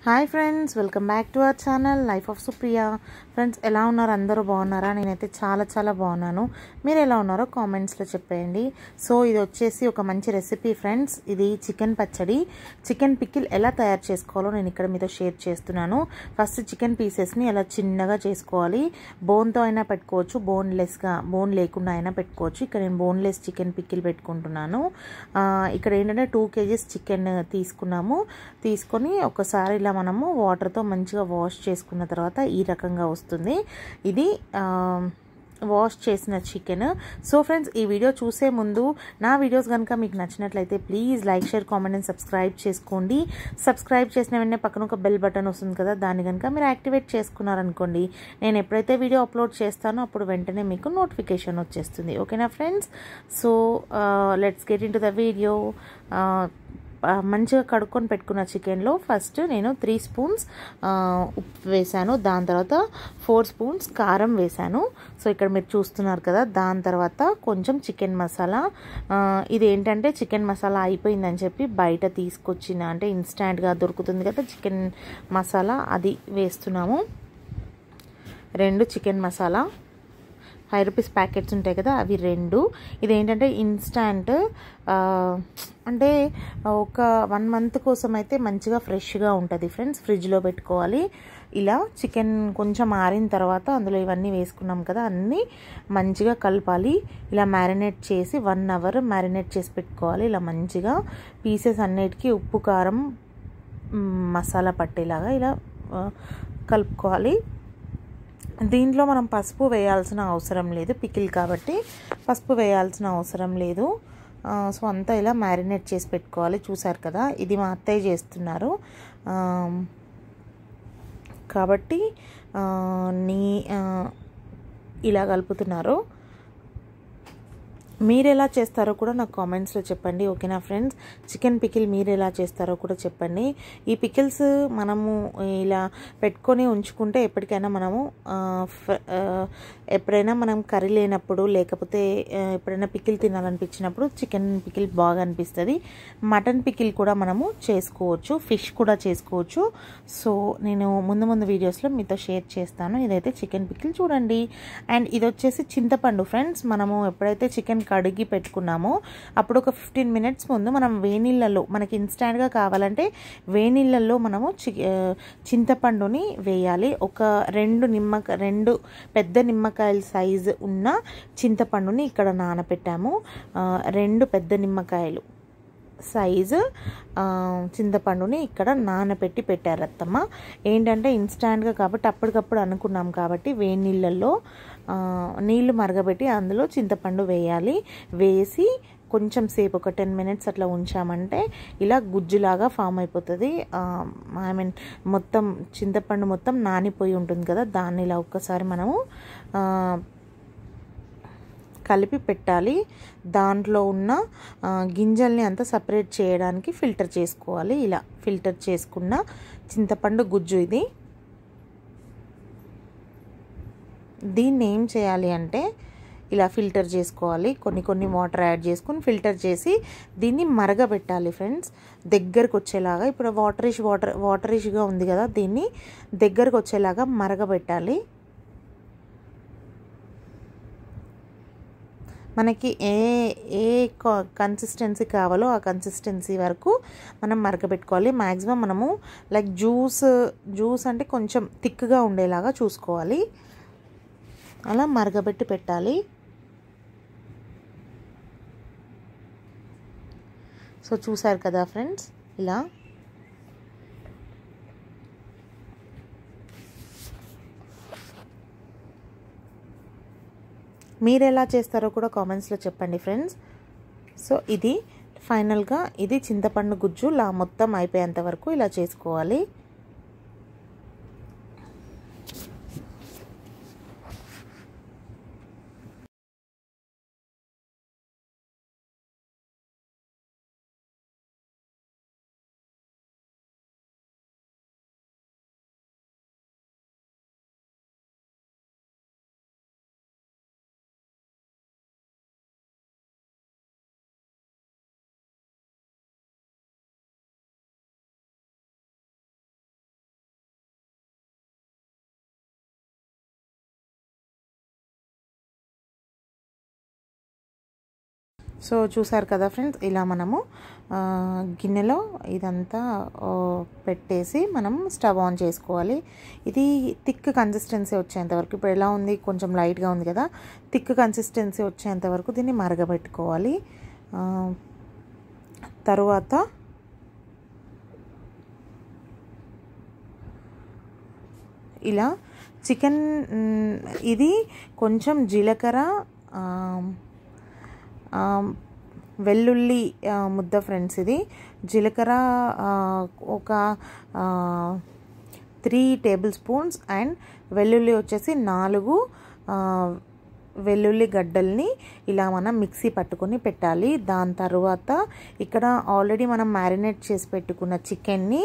Hi friends, welcome back to our channel life of Supriya. Friends, ఎలా ఉన్నారు? అందరూ బాగున్నారా? నేనైతే చాలా బాగున్నాను. మీరు ఎలా ఉన్నారో కామెంట్స్లో చెప్పేయండి. సో ఇది వచ్చేసి ఒక మంచి రెసిపీ ఫ్రెండ్స్. ఇది చికెన్ పచ్చడి, చికెన్ పికిల్ ఎలా తయారు చేసుకోవాలో నేను ఇక్కడ మీతో షేర్ చేస్తున్నాను. ఫస్ట్ చికెన్ పీసెస్ని ఎలా చిన్నగా చేసుకోవాలి. బోన్తో అయినా పెట్టుకోవచ్చు, బోన్ లేకుండా అయినా పెట్టుకోవచ్చు. ఇక్కడ నేను బోన్లెస్ చికెన్ పికిల్ పెట్టుకుంటున్నాను. ఇక్కడ ఏంటంటే 2 kgs చికెన్ తీసుకొని ఒకసారి ఇలా మనము వాటర్తో మంచిగా వాష్ చేసుకున్న తర్వాత ఈ రకంగా వస్తుంది. ఇది వాష్ చేసిన చికెన్. సో ఫ్రెండ్స్, ఈ వీడియో చూసే ముందు నా వీడియోస్ కనుక మీకు నచ్చినట్లయితే please like, share, comment and subscribe చేసుకోండి. సబ్స్క్రైబ్ చేసిన వెంటనే పక్కన ఒక బెల్ బటన్ వస్తుంది కదా, దాన్ని కనుక మీరు యాక్టివేట్ చేసుకున్నారనుకోండి, నేను ఎప్పుడైతే వీడియో అప్లోడ్ చేస్తానో అప్పుడు వెంటనే మీకు నోటిఫికేషన్ వచ్చేస్తుంది. ఓకేనా friends? So let's get in to the video. మంచిగా కడుక్కొని పెట్టుకున్న చికెన్లో ఫస్ట్ నేను 3 స్పూన్స్ ఉప్పు వేసాను. దాని తర్వాత 4 స్పూన్స్ కారం వేసాను. సో ఇక్కడ మీరు చూస్తున్నారు కదా. దాని తర్వాత కొంచెం చికెన్ మసాలా. ఇది ఏంటంటే చికెన్ మసాలా అయిపోయిందని చెప్పి బయట తీసుకొచ్చిన, అంటే ఇన్స్టాంట్గా దొరుకుతుంది కదా చికెన్ మసాలా, అది వేస్తున్నాము. 2 చికెన్ మసాలా 5 రూపీస్ ప్యాకెట్స్ ఉంటాయి కదా, అవి 2. ఇదేంటంటే ఇన్స్టాంట్, అంటే ఒక 1 మంత్ కోసం అయితే మంచిగా ఫ్రెష్గా ఉంటుంది ఫ్రెండ్స్. ఫ్రిడ్జ్లో పెట్టుకోవాలి. ఇలా చికెన్ కొంచెం ఆరిన తర్వాత అందులో ఇవన్నీ వేసుకున్నాం కదా, అన్నీ మంచిగా కలపాలి. ఇలా మ్యారినేట్ చేసి 1 అవర్ మ్యారినేట్ చేసి పెట్టుకోవాలి. ఇలా మంచిగా పీసెస్ అన్నిటికీ ఉప్పు, కారం, మసాలా పట్టేలాగా ఇలా కలుపుకోవాలి. దీంట్లో మనం పసుపు వేయాల్సిన అవసరం లేదు, పికిల్ కాబట్టి పసుపు వేయాల్సిన అవసరం లేదు. సో అంతా ఇలా మ్యారినేట్ చేసి పెట్టుకోవాలి. చూసారు కదా, ఇది మా అత్తయ్య చేస్తున్నారు కాబట్టి ఇలా కలుపుతున్నారు. మీరు ఎలా చేస్తారో కూడా నాకు కామెంట్స్లో చెప్పండి. ఓకేనా ఫ్రెండ్స్? చికెన్ పికిల్ మీరు ఎలా చేస్తారో కూడా చెప్పండి. ఈ పికిల్స్ మనము ఇలా పెట్టుకొని ఉంచుకుంటే ఎప్పటికైనా ఎప్పుడైనా మనం కర్రీ లేనప్పుడు, లేకపోతే ఎప్పుడైనా పికిల్ తినాలనిపించినప్పుడు చికెన్ పికిల్ బాగా అనిపిస్తుంది. మటన్ పికిల్ కూడా మనము చేసుకోవచ్చు, ఫిష్ కూడా చేసుకోవచ్చు. సో నేను ముందు వీడియోస్లో మీతో షేర్ చేస్తాను. ఇదైతే చికెన్ పికిల్ చూడండి. అండ్ ఇది వచ్చేసి చింతపండు ఫ్రెండ్స్. మనము ఎప్పుడైతే చికెన్ కడిగి పెట్టుకున్నామో అప్పుడు ఒక 15 minutes ముందు మనం వేనీళ్ళలో, మనకి ఇన్స్టాంట్గా కావాలంటే వేనీళ్ళల్లో మనము చింతపండుని వేయాలి. ఒక 2 పెద్ద నిమ్మకాయల సైజు ఉన్న చింతపండుని ఇక్కడ నానబెట్టాము. 2 పెద్ద నిమ్మకాయలు సైజు చింతపండుని ఇక్కడ నానబెట్టి పెట్టారు అత్తమ్మ. ఏంటంటే ఇన్స్టాంట్గా కాబట్టి అప్పటికప్పుడు అనుకున్నాం కాబట్టి వేనీళ్ళల్లో నీళ్లు మరగబెట్టి అందులో చింతపండు వేయాలి. వేసి కొంచెం సేపు ఒక 10 minutes అట్లా ఉంచామంటే ఇలా గుజ్జులాగా ఫామ్ అయిపోతుంది. మొత్తం చింతపండు మొత్తం నానిపోయి ఉంటుంది కదా, దాన్ని ఇలా ఒక్కసారి మనము కలిపి పెట్టాలి. దాంట్లో ఉన్న గింజల్ని అంతా సపరేట్ చేయడానికి ఫిల్టర్ చేసుకోవాలి. ఇలా ఫిల్టర్ చేసుకున్న చింతపండు గుజ్జు ఇది. దీన్ని ఏం చేయాలి అంటే ఇలా ఫిల్టర్ చేసుకోవాలి. కొన్ని వాటర్ యాడ్ చేసుకుని ఫిల్టర్ చేసి దీన్ని మరగబెట్టాలి ఫ్రెండ్స్, దగ్గరకు వచ్చేలాగా. ఇప్పుడు వాటరిష్గా ఉంది కదా, దీన్ని దగ్గరకు వచ్చేలాగా మరగబెట్టాలి. మనకి ఏ కన్సిస్టెన్సీ కావాలో ఆ కన్సిస్టెన్సీ వరకు మనం మరగబెట్టుకోవాలి. మ్యాక్సిమం మనము లైక్ జ్యూస్ అంటే కొంచెం థిక్గా ఉండేలాగా చూసుకోవాలి. అలా మరగబెట్టి పెట్టాలి. సో చూసారు కదా ఫ్రెండ్స్, ఇలా మీరు ఎలా చేస్తారో కూడా కామెంట్స్లో చెప్పండి ఫ్రెండ్స్. సో ఇది ఫైనల్గా ఇది చింతపండు గుజ్జు మొత్తం అయిపోయేంత వరకు ఇలా చేసుకోవాలి. సో చూసారు కదా ఫ్రెండ్స్, ఇలా మనము గిన్నెలో ఇదంతా పెట్టేసి మనం స్టవ్ ఆన్ చేసుకోవాలి. ఇది థిక్ కన్సిస్టెన్సీ వచ్చేంత వరకు, ఇప్పుడు ఎలా ఉంది, కొంచెం లైట్గా ఉంది కదా, థిక్ కన్సిస్టెన్సీ వచ్చేంత వరకు దీన్ని మరగబెట్టుకోవాలి. తరువాత ఇలా చికెన్, ఇది కొంచెం జీలకర్ర, వెల్లుల్లి ముద్ద ఫ్రెండ్స్. ఇది జీలకర్ర ఒక 3 టేబుల్ స్పూన్స్ అండ్ వెల్లుల్లి వచ్చేసి 4 వెల్లుల్లి గడ్డల్ని ఇలా మనం మిక్సీ పట్టుకొని పెట్టాలి. దాని తర్వాత ఇక్కడ ఆల్రెడీ మనం మ్యారినేట్ చేసి పెట్టుకున్న చికెన్ని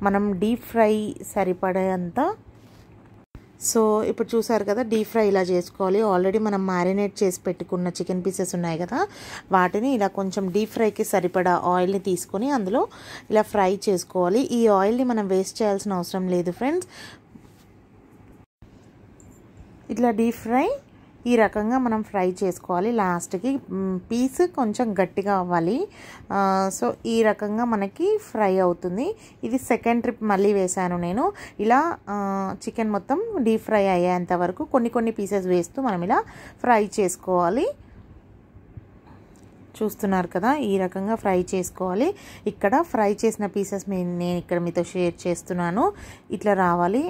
మనం డీప్ ఫ్రై సరిపడేంత, సో ఇప్పుడు చూసారు కదా, డీప్ ఫ్రై ఇలా చేసుకోవాలి. ఆల్రెడీ మనం మ్యారినేట్ చేసి పెట్టుకున్న చికెన్ పీసెస్ ఉన్నాయి కదా, వాటిని ఇలా కొంచెం డీప్ ఫ్రైకి సరిపడా ఆయిల్ని తీసుకొని అందులో ఇలా ఫ్రై చేసుకోవాలి. ఈ ఆయిల్ని మనం వేస్ట్ చేయాల్సిన అవసరం లేదు ఫ్రెండ్స్. ఇట్లా డీప్ ఫ్రై ఈ రకంగా మనం ఫ్రై చేసుకోవాలి. లాస్ట్కి పీస్ కొంచెం గట్టిగా అవ్వాలి. సో ఈ రకంగా మనకి ఫ్రై అవుతుంది. ఇది సెకండ్ ట్రిప్ మళ్ళీ వేసాను నేను. ఇలా చికెన్ మొత్తం డీప్ ఫ్రై అయ్యేంత వరకు కొన్ని పీసెస్ వేస్తూ మనం ఇలా ఫ్రై చేసుకోవాలి. చూస్తున్నారు కదా, ఈ రకంగా ఫ్రై చేసుకోవాలి. ఇక్కడ ఫ్రై చేసిన పీసెస్ నేను ఇక్కడ మీతో షేర్ చేస్తున్నాను. ఇట్లా రావాలి.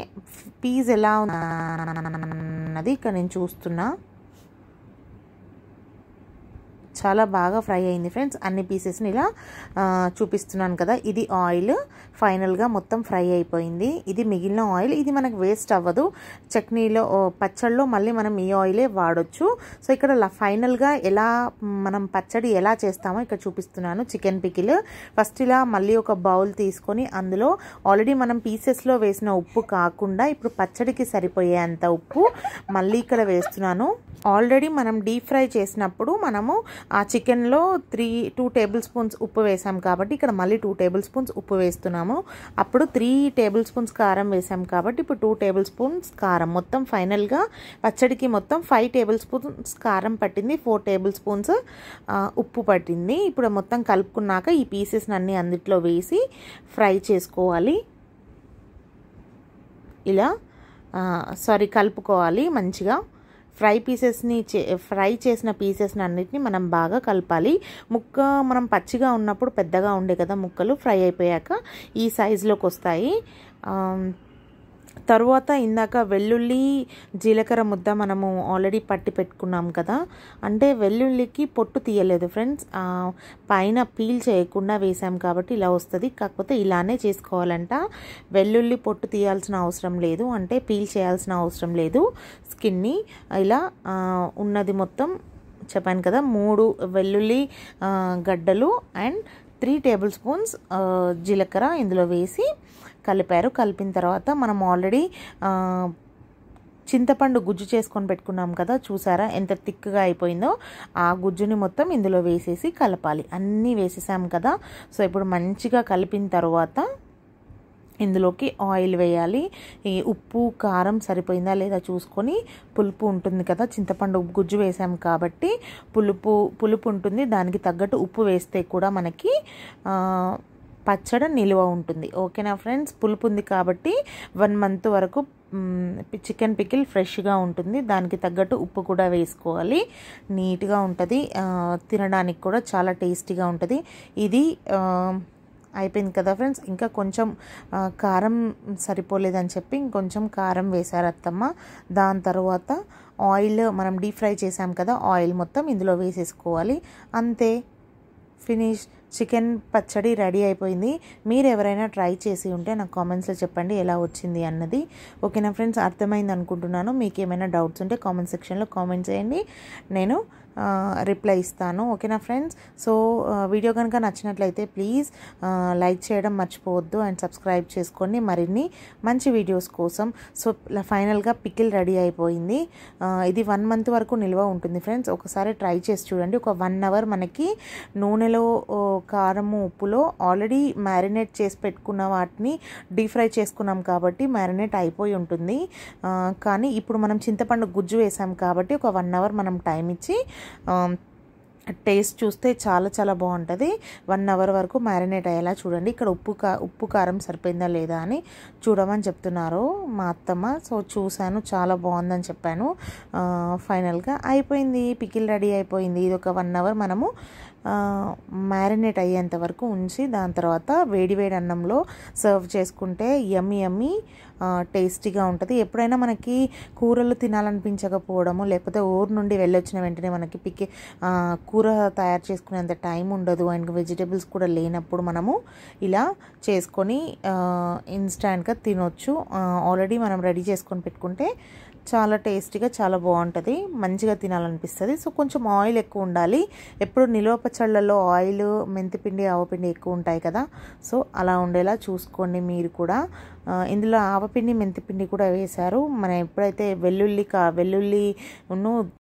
పీస్ ఎలా ఉన్నది ఇక్కడ నేను చూస్తున్నా. చాలా బాగా ఫ్రై అయింది ఫ్రెండ్స్. అన్ని పీసెస్ని ఇలా చూపిస్తున్నాను కదా. ఇది ఆయిల్ ఫైనల్గా మొత్తం ఫ్రై అయిపోయింది. ఇది మిగిలిన ఆయిల్, ఇది మనకు వేస్ట్ అవ్వదు. చట్నీలో, పచ్చళ్ళలో మళ్ళీ మనం ఈ ఆయిలే వాడొచ్చు. సో ఇక్కడ ఫైనల్గా ఎలా మనం పచ్చడి ఎలా చేస్తామో ఇక్కడ చూపిస్తున్నాను. చికెన్ పికిల్ ఫస్ట్ ఇలా మళ్ళీ ఒక బౌల్ తీసుకొని అందులో ఆల్రెడీ మనం పీసెస్లో వేసిన ఉప్పు కాకుండా ఇప్పుడు పచ్చడికి సరిపోయేంత ఉప్పు మళ్ళీ ఇక్కడ వేస్తున్నాను. ఆల్రెడీ మనం డీప్ ఫ్రై చేసినప్పుడు మనము ఆ చికెన్లో 2 టేబుల్ స్పూన్స్ ఉప్పు వేసాం కాబట్టి ఇక్కడ మళ్ళీ 2 టేబుల్ స్పూన్స్ ఉప్పు వేస్తున్నాము. అప్పుడు 3 టేబుల్ స్పూన్స్ కారం వేసాం కాబట్టి ఇప్పుడు 2 టేబుల్ స్పూన్స్ కారం. మొత్తం ఫైనల్గా పచ్చడికి మొత్తం 5 టేబుల్ స్పూన్స్ కారం పట్టింది, 4 టేబుల్ స్పూన్స్ ఉప్పు పట్టింది. ఇప్పుడు మొత్తం కలుపుకున్నాక ఈ పీసెస్ అన్నీ అందుట్లో వేసి ఫ్రై చేసుకోవాలి. ఇలా కలుపుకోవాలి మంచిగా. ఫ్రై చేసిన పీసెస్ని అన్నిటిని మనం బాగా కలపాలి. ముక్క మనం పచ్చిగా ఉన్నప్పుడు పెద్దగా ఉండే కదా ముక్కలు, ఫ్రై అయిపోయాక ఈ సైజులోకి వస్తాయి. తరువాత ఇందాక వెల్లుల్లి జీలకర్ర ముద్ద మనము ఆల్రెడీ పట్టి పెట్టుకున్నాం కదా, అంటే వెల్లుల్లికి పొట్టు తీయలేదు ఫ్రెండ్స్, పైన పీల్ చేయకుండా వేసాం కాబట్టి ఇలా వస్తుంది. కాకపోతే ఇలానే చేసుకోవాలంట, వెల్లుల్లి పొట్టు తీయాల్సిన అవసరం లేదు, అంటే పీల్ చేయాల్సిన అవసరం లేదు. స్కిన్ని ఇలా ఉన్నది మొత్తం చెప్పాను కదా, 3 వెల్లుల్లి గడ్డలు అండ్ 3 టేబుల్ స్పూన్స్ జీలకర్ర ఇందులో వేసి కలిపారు. కలిపిన తర్వాత మనం ఆల్రెడీ చింతపండు గుజ్జు చేసుకొని పెట్టుకున్నాం కదా, చూసారా ఎంత థిక్గా అయిపోయిందో. ఆ గుజ్జుని మొత్తం ఇందులో వేసేసి కలపాలి. అన్నీ వేసేసాం కదా. సో ఇప్పుడు మంచిగా కలిపిన తర్వాత ఇందులోకి ఆయిల్ వేయాలి. ఈ ఉప్పు కారం సరిపోయిందా లేదా చూసుకొని, పులుపు ఉంటుంది కదా, చింతపండు గుజ్జు వేసాం కాబట్టి పులుపు ఉంటుంది, దానికి తగ్గట్టు ఉప్పు వేస్తే కూడా మనకి పచ్చడి నిల్వ ఉంటుంది. ఓకేనా ఫ్రెండ్స్, పులుపు ఉంది కాబట్టి 1 మంత్ వరకు చికెన్ పికిల్ ఫ్రెష్గా ఉంటుంది. దానికి తగ్గట్టు ఉప్పు కూడా వేసుకోవాలి, నీట్గా ఉంటుంది, తినడానికి కూడా చాలా టేస్టీగా ఉంటుంది. ఇది అయిపోయింది కదా ఫ్రెండ్స్. ఇంకా కొంచెం కారం సరిపోలేదని చెప్పి ఇంకొంచెం కారం వేశారు అత్తమ్మ. దాని తర్వాత ఆయిల్ మనం డీప్ ఫ్రై చేసాం కదా, ఆయిల్ మొత్తం ఇందులో వేసేసుకోవాలి. అంతే, ఫినిష్. చికెన్ పచ్చడి రెడీ అయిపోయింది. మీరు ఎవరైనా ట్రై చేసి ఉంటే నాకు కామెంట్స్లో చెప్పండి ఎలా వచ్చింది అన్నది. ఓకేనా ఫ్రెండ్స్, అర్థమైంది అనుకుంటున్నాను. మీకు ఏమైనా డౌట్స్ ఉంటే కామెంట్ సెక్షన్లో కామెంట్ చేయండి, నేను రిప్లై ఇస్తాను. ఓకేనా ఫ్రెండ్స్, సో వీడియో కనుక నచ్చినట్లయితే ప్లీజ్ లైక్ చేయడం మర్చిపోవద్దు అండ్ సబ్స్క్రైబ్ చేసుకోండి మరిన్ని మంచి వీడియోస్ కోసం. సో ఫైనల్గా పికిల్ రెడీ అయిపోయింది. ఇది 1 మంత్ వరకు నిల్వ ఉంటుంది ఫ్రెండ్స్. ఒకసారి ట్రై చేసి చూడండి. ఒక 1 అవర్ మనకి నూనెలో కారము ఉప్పులో ఆల్రెడీ మ్యారినేట్ చేసి పెట్టుకున్న వాటిని డీప్ ఫ్రై చేసుకున్నాం కాబట్టి మ్యారినేట్ అయిపోయి ఉంటుంది. కానీ ఇప్పుడు మనం చింతపండు గుజ్జు వేసాం కాబట్టి ఒక 1 అవర్ మనం టైం ఇచ్చి టేస్ట్ చూస్తే చాలా చాలా బాగుంటుంది. 1 అవర్ వరకు మ్యారినేట్ అయ్యేలా చూడండి. ఇక్కడ ఉప్పు కారం సరిపోయిందా లేదా అని చూడమని చెప్తున్నారు మా అత్తమ్మ. సో చూశాను, చాలా బాగుందని చెప్పాను. ఫైనల్గా అయిపోయింది, పికిల్ రెడీ అయిపోయింది. ఇది ఒక 1 అవర్ మనము మ్యారినేట్ అయ్యేంత వరకు ఉంచి దాని తర్వాత వేడి వేడి అన్నంలో సర్వ్ చేసుకుంటే యమ్మీ టేస్టీగా ఉంటుంది. ఎప్పుడైనా మనకి కూరలు తినాలనిపించకపోవడము, లేకపోతే ఊరు నుండి వెళ్ళొచ్చిన వెంటనే మనకి కూర తయారు చేసుకునేంత టైం ఉండదు అండ్ వెజిటేబుల్స్ కూడా లేనప్పుడు మనము ఇలా చేసుకొని ఇన్స్టాంట్గా తినొచ్చు. ఆల్రెడీ మనం రెడీ చేసుకొని పెట్టుకుంటే చాలా టేస్టీగా చాలా బాగుంటుంది, మంచిగా తినాలనిపిస్తుంది. సో కొంచెం ఆయిల్ ఎక్కువ ఉండాలి. ఎప్పుడు నిల్వ పచ్చళ్ళల్లో ఆయిల్, మెంతిపిండి, ఆవపిండి ఎక్కువ ఉంటాయి కదా, సో అలా ఉండేలా చూసుకోండి మీరు కూడా. ఇందులో ఆవపిండి, మెంతిపిండి కూడా వేశారు. మనం ఎప్పుడైతే వెల్లుల్లి